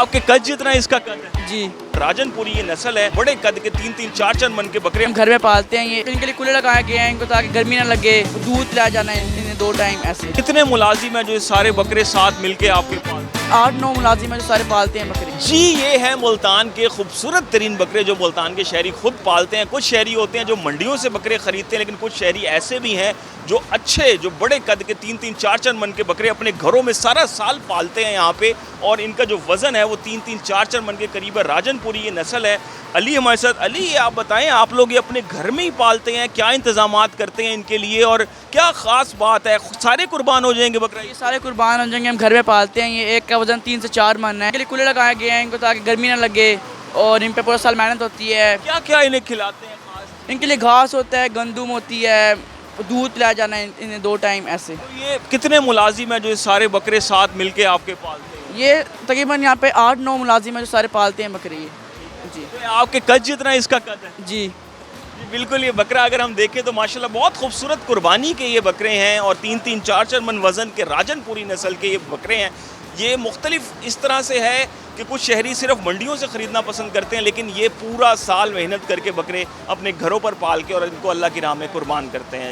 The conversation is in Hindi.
आपके कद जितना इसका कद है। जी। राजनपुरी ये नस्ल है, बड़े कद के 3-3 4-4 मन के बकरे हम घर में पालते हैं ये, इनके लिए कूलर लगाए गए हैं इनको, ताकि गर्मी ना लगे। दूध पिलाया जाना है इन्हें 2 टाइम ऐसे। कितने मुलाजिम हैं जो ये सारे बकरे साथ मिलके आपके पालते हैं? 8-9 मुलाजिम है जो सारे पालते हैं बकरे। जी, ये है मुल्तान के खूबसूरत तरीन बकरे जो मुल्तान के शहरी खुद पालते हैं। कुछ शहरी होते हैं जो मंडियों से बकरे खरीदते हैं, लेकिन कुछ शहरी ऐसे भी हैं जो अच्छे, जो बड़े कद के 3-3 4-4 मन के बकरे अपने घरों में सारा साल पालते हैं यहाँ पे, और इनका जो वज़न है वो 3-3 4-4 मन के करीब है। राजनपुरी ये नस्ल है। अली हमारे साथ। अली, ये आप बताएं, आप लोग ये अपने घर में ही पालते हैं, क्या इंतजामात करते हैं इनके लिए और क्या ख़ास बात है? सारे कुर्बान हो जाएंगे बकरा? ये सारे कुर्बान हो जाएंगे, हम घर में पालते हैं ये। एक का वजन 3 से 4 मन है। इनके लिए कूलर लगाए गए हैं इनको, ताकि गर्मी ना लगे, और इन पे पूरा साल मेहनत होती है। क्या क्या इन्हें खिलाते हैं खास? इनके लिए घास होता है, गंदुम होती है, दूध पिलाया जाना है इन्हें 2 टाइम ऐसे। तो ये कितने मुलाजिम हैं जो ये सारे बकरे साथ मिलके आपके पालते हैं? ये तकरीबन यहाँ पे 8-9 मुलाजिम है जो सारे पालते हैं बकरे ये। जी तो आपके कद जितना इसका कद है? जी। जी, बिल्कुल। ये बकरा अगर हम देखें तो माशाल्लाह बहुत खूबसूरत कुर्बानी के ये बकरे हैं, और 3-3 4-4 मन वज़न के राजनपुरी नस्ल के ये बकरे हैं। ये मुख्तलिफ इस तरह से है कि कुछ शहरी सिर्फ मंडियों से ख़रीदना पसंद करते हैं, लेकिन ये पूरा साल मेहनत करके बकरे अपने घरों पर पाल के और इनको अल्लाह की राह में कुर्बान करते हैं।